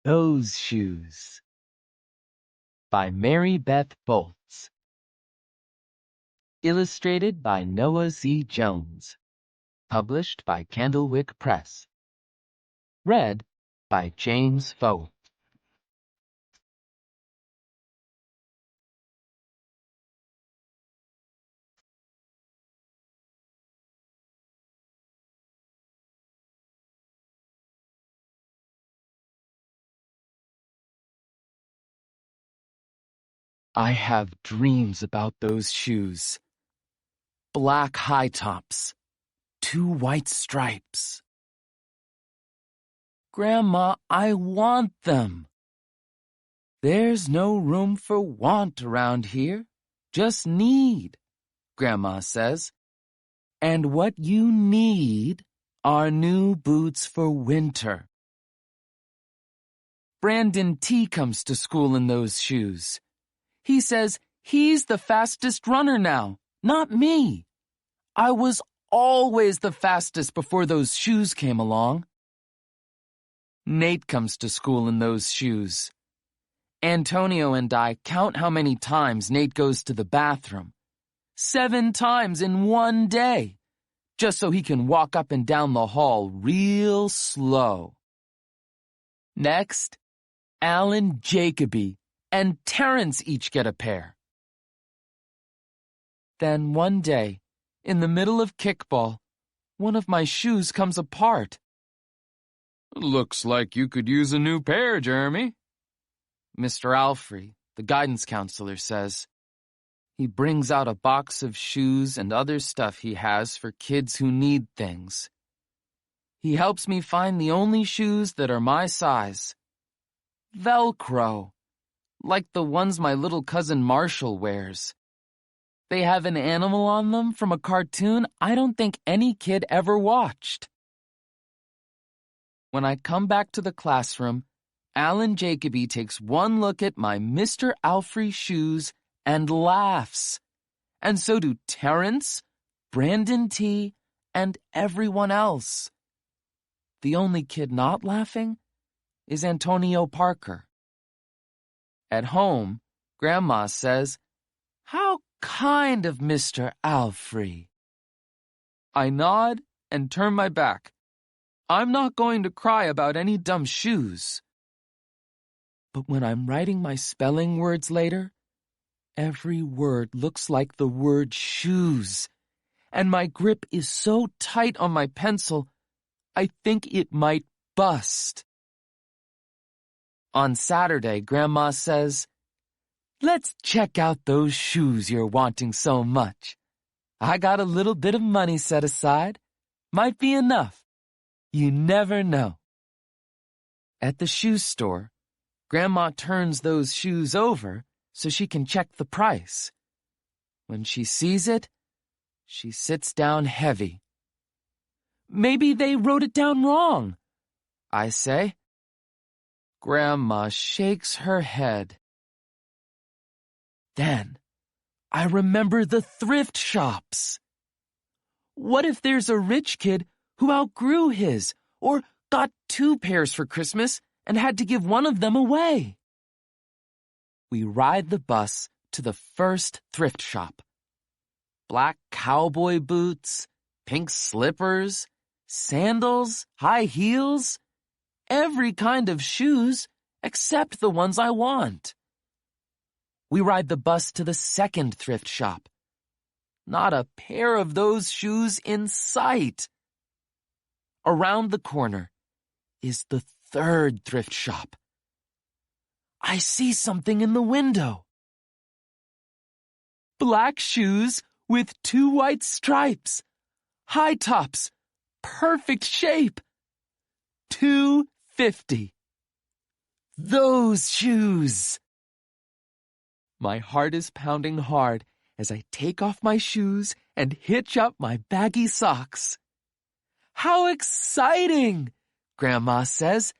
Those Shoes by Mary Beth Boltz. Illustrated by Noah Z. Jones. Published by Candlewick Press. Read by James Foe. I have dreams about those shoes. Black high tops, 2 white stripes. Grandma, I want them. There's no room for want around here, just need, Grandma says. And what you need are new boots for winter. Brandon T. comes to school in those shoes. He says he's the fastest runner now, not me. I was always the fastest before those shoes came along. Nate comes to school in those shoes. Antonio and I count how many times Nate goes to the bathroom. 7 times in one day, just so he can walk up and down the hall real slow. Next, Alan Jacoby and Terrence each get a pair. Then one day, in the middle of kickball, one of my shoes comes apart. Looks like you could use a new pair, Jeremy. Mr. Alfrey, the guidance counselor, says. He brings out a box of shoes and other stuff he has for kids who need things. He helps me find the only shoes that are my size. Velcro, like the ones my little cousin Marshall wears. They have an animal on them from a cartoon I don't think any kid ever watched. When I come back to the classroom, Alan Jacoby takes one look at my Mr. Alfrey shoes and laughs. And so do Terrence, Brandon T., and everyone else. The only kid not laughing is Antonio Parker. At home, Grandma says, "How kind of Mr. Alfrey." I nod and turn my back. I'm not going to cry about any dumb shoes. But when I'm writing my spelling words later, every word looks like the word shoes, and my grip is so tight on my pencil, I think it might bust. On Saturday, Grandma says, "Let's check out those shoes you're wanting so much. I got a little bit of money set aside. Might be enough. You never know." At the shoe store, Grandma turns those shoes over so she can check the price. When she sees it, she sits down heavy. "Maybe they wrote it down wrong," I say. Grandma shakes her head. Then I remember the thrift shops. What if there's a rich kid who outgrew his or got 2 pairs for Christmas and had to give one of them away? We ride the bus to the first thrift shop. Black cowboy boots, pink slippers, sandals, high heels, every kind of shoes except the ones I want. We ride the bus to the second thrift shop. Not a pair of those shoes in sight. Around the corner is the third thrift shop. I see something in the window. Black shoes with 2 white stripes. High tops. Perfect shape. $2.50. Those shoes. My heart is pounding hard as I take off my shoes and hitch up my baggy socks. "How exciting!" Grandma says.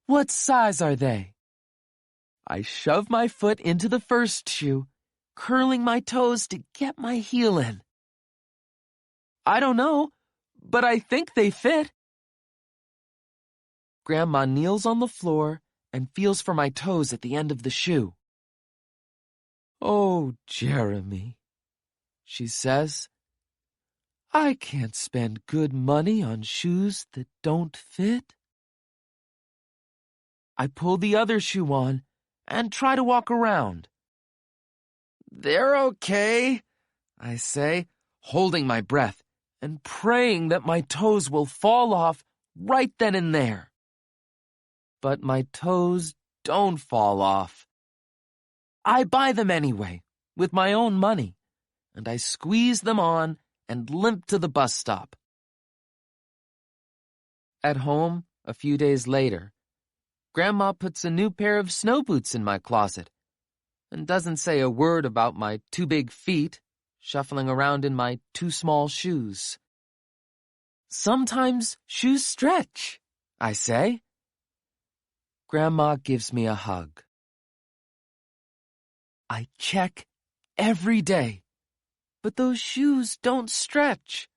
"What size are they?" I shove my foot into the first shoe, curling my toes to get my heel in. I don't know, but I think they fit. Grandma kneels on the floor and feels for my toes at the end of the shoe. "Oh, Jeremy," she says, "I can't spend good money on shoes that don't fit." I pull the other shoe on and try to walk around. "They're okay," I say, holding my breath and praying that my toes will fall off right then and there. But my toes don't fall off. I buy them anyway, with my own money, and I squeeze them on and limp to the bus stop. At home, a few days later, Grandma puts a new pair of snow boots in my closet and doesn't say a word about my too big feet shuffling around in my too small shoes. "Sometimes shoes stretch," I say. Grandma gives me a hug. I check every day, but those shoes don't stretch.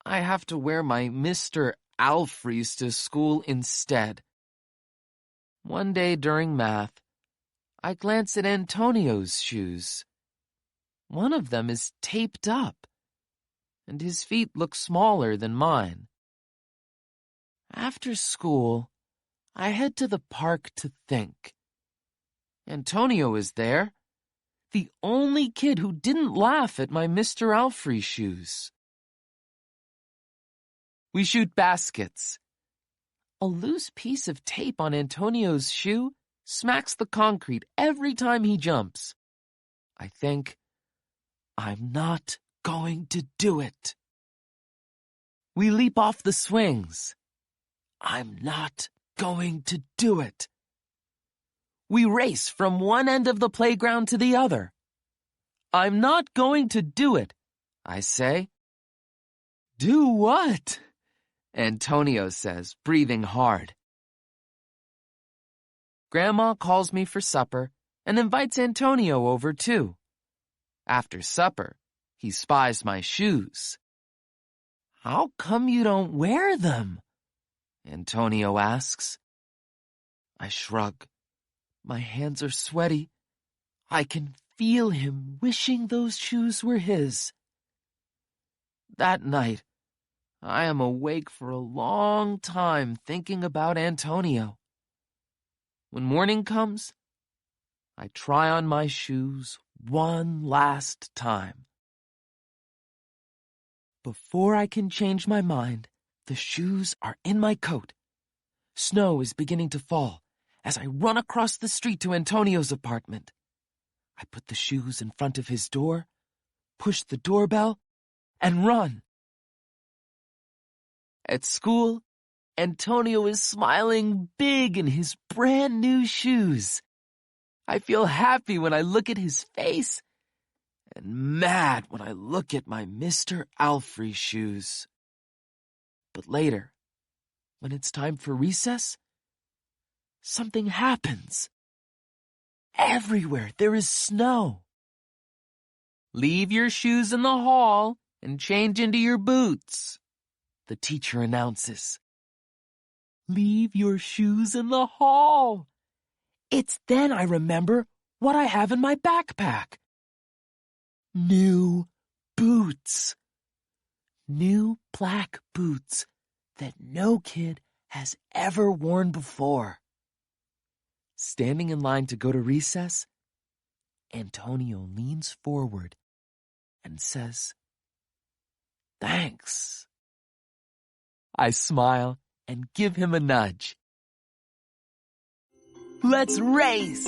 I have to wear my Mr. Alfreys to school instead. One day during math, I glance at Antonio's shoes. One of them is taped up, and his feet look smaller than mine. After school, I head to the park to think. Antonio is there, the only kid who didn't laugh at my Mr. Alfrey shoes. We shoot baskets. A loose piece of tape on Antonio's shoe smacks the concrete every time he jumps. I think, I'm not going to do it. We leap off the swings. I'm not going to do it. We race from one end of the playground to the other. I'm not going to do it, I say. "Do what?" Antonio says, breathing hard. Grandma calls me for supper and invites Antonio over too. After supper, he spies my shoes. "How come you don't wear them?" Antonio asks. I shrug. My hands are sweaty. I can feel him wishing those shoes were his. That night, I am awake for a long time thinking about Antonio. When morning comes, I try on my shoes one last time. Before I can change my mind, the shoes are in my coat. Snow is beginning to fall as I run across the street to Antonio's apartment. I put the shoes in front of his door, push the doorbell, and run. At school, Antonio is smiling big in his brand new shoes. I feel happy when I look at his face and mad when I look at my Mr. Alfrey shoes. But later, when it's time for recess, something happens. Everywhere there is snow. "Leave your shoes in the hall and change into your boots," the teacher announces. Leave your shoes in the hall. It's then I remember what I have in my backpack. New boots. New black boots that no kid has ever worn before. Standing in line to go to recess, Antonio leans forward and says, "Thanks." I smile and give him a nudge. "Let's race!"